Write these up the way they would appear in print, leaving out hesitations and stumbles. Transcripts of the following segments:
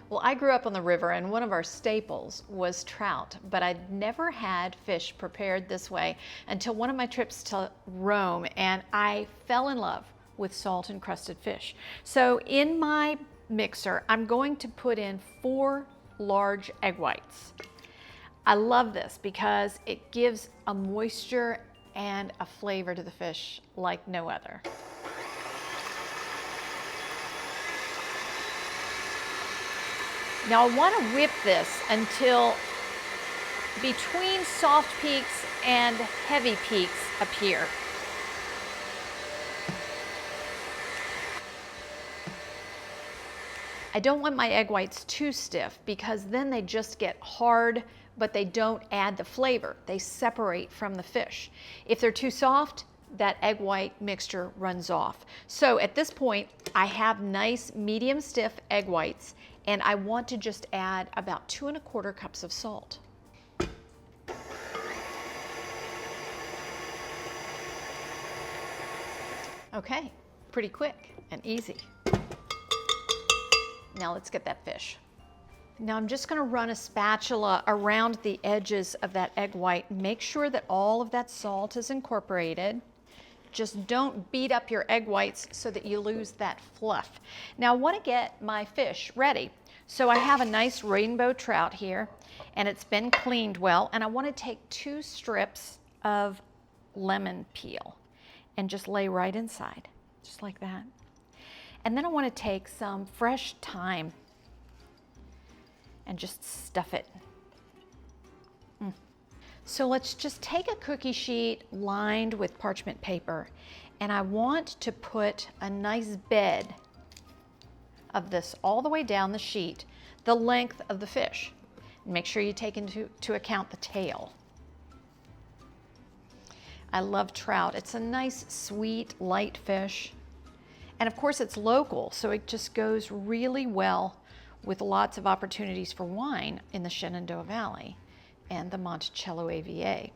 Well, I grew up on the river and one of our staples was trout, but I'd never had fish prepared this way until one of my trips to Rome, and I fell in love with salt encrusted fish. So in my mixer, I'm going to put in 4 large egg whites. I love this because it gives a moisture and a flavor to the fish like no other. Now I want to whip this until between soft peaks and heavy peaks appear. I don't want my egg whites too stiff because then they just get hard, but they don't add the flavor. They separate from the fish. If they're too soft, that egg white mixture runs off. So at this point, I have nice medium stiff egg whites, and I want to just add about 2 1/4 cups of salt. Okay, pretty quick and easy. Now let's get that fish. Now I'm just going to run a spatula around the edges of that egg white. Make sure that all of that salt is incorporated. Just don't beat up your egg whites so that you lose that fluff. Now I want to get my fish ready. So I have a nice rainbow trout here, and it's been cleaned well, and I want to take 2 strips of lemon peel and just lay right inside, just like that. And then I want to take some fresh thyme and just stuff it. So let's just take a cookie sheet lined with parchment paper, and I want to put a nice bed of this all the way down the sheet, the length of the fish. Make sure you take into account the tail. I love trout. It's a nice, sweet, light fish. And of course it's local, so it just goes really well with lots of opportunities for wine in the Shenandoah Valley and the Monticello AVA.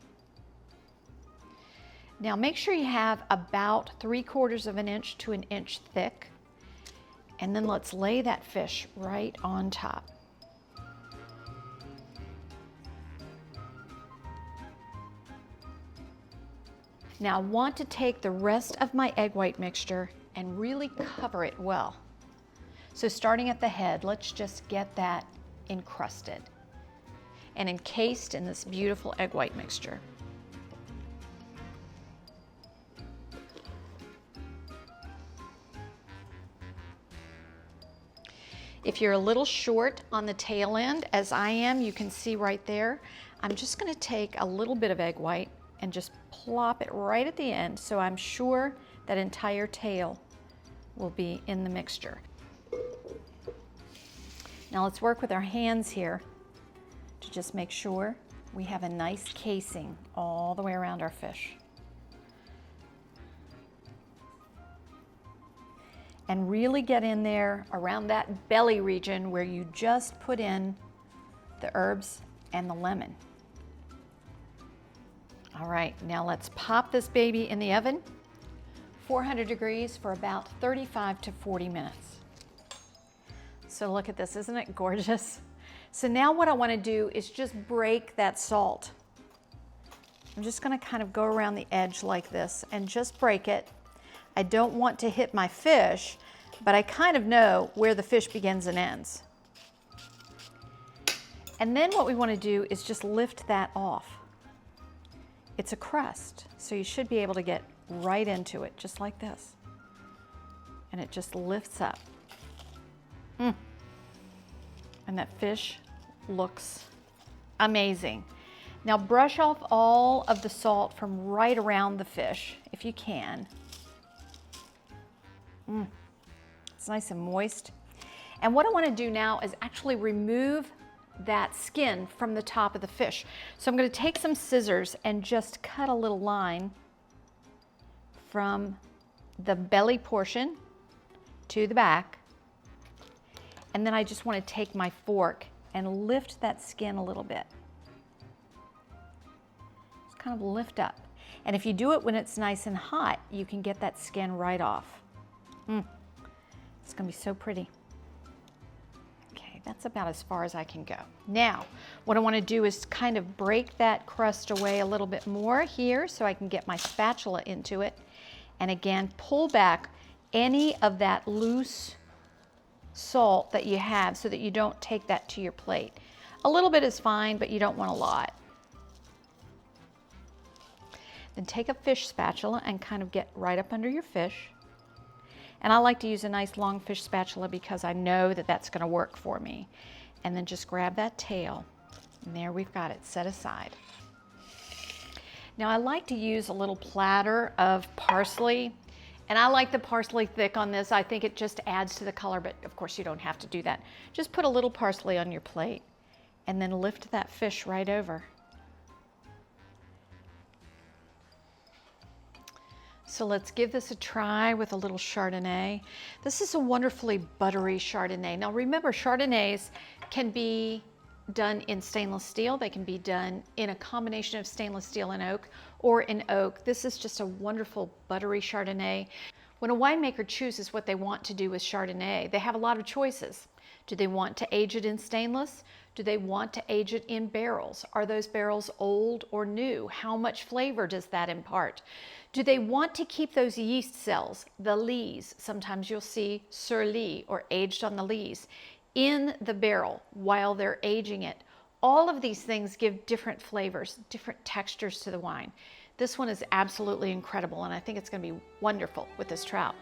Now make sure you have about 3/4 of an inch to an inch thick, and then let's lay that fish right on top. Now I want to take the rest of my egg white mixture and really cover it well. So starting at the head, let's just get that encrusted and encased in this beautiful egg white mixture. If you're a little short on the tail end, as I am, you can see right there, I'm just going to take a little bit of egg white and just plop it right at the end so I'm sure that entire tail will be in the mixture. Now let's work with our hands here to just make sure we have a nice casing all the way around our fish. And really get in there around that belly region where you just put in the herbs and the lemon. All right, now let's pop this baby in the oven, 400 degrees for about 35 to 40 minutes. So look at this, isn't it gorgeous? So now what I want to do is just break that salt. I'm just going to kind of go around the edge like this and just break it. I don't want to hit my fish, but I kind of know where the fish begins and ends. And then what we want to do is just lift that off. It's a crust, so you should be able to get right into it, just like this. And it just lifts up. And that fish looks amazing. Now brush off all of the salt from right around the fish, if you can. It's nice and moist. And what I want to do now is actually remove that skin from the top of the fish. So I'm going to take some scissors and just cut a little line from the belly portion to the back. And then I just want to take my fork and lift that skin a little bit. Just kind of lift up. And if you do it when it's nice and hot, you can get that skin right off. It's going to be so pretty. Okay, That's about as far as I can go. Now, what I want to do is kind of break that crust away a little bit more here so I can get my spatula into it. And again, pull back any of that loose salt that you have so that you don't take that to your plate. A little bit is fine, but you don't want a lot. Then take a fish spatula and kind of get right up under your fish. And I like to use a nice long fish spatula because I know that that's going to work for me. And then just grab that tail, and there we've got it set aside. Now I like to use a little platter of parsley, and I like the parsley thick on this. I think it just adds to the color, but of course you don't have to do that. Just put a little parsley on your plate and then lift that fish right over. So let's give this a try with a little Chardonnay. This is a wonderfully buttery Chardonnay. Now remember, Chardonnays can be done in stainless steel. They can be done in a combination of stainless steel and oak, or in oak. This is just a wonderful buttery Chardonnay. When a winemaker chooses what they want to do with Chardonnay, they have a lot of choices. Do they want to age it in stainless? Do they want to age it in barrels? Are those barrels old or new? How much flavor does that impart? Do they want to keep those yeast cells, the lees, sometimes you'll see sur lie or aged on the lees, in the barrel while they're aging it? All of these things give different flavors, different textures to the wine. This one is absolutely incredible, and I think it's going to be wonderful with this trout.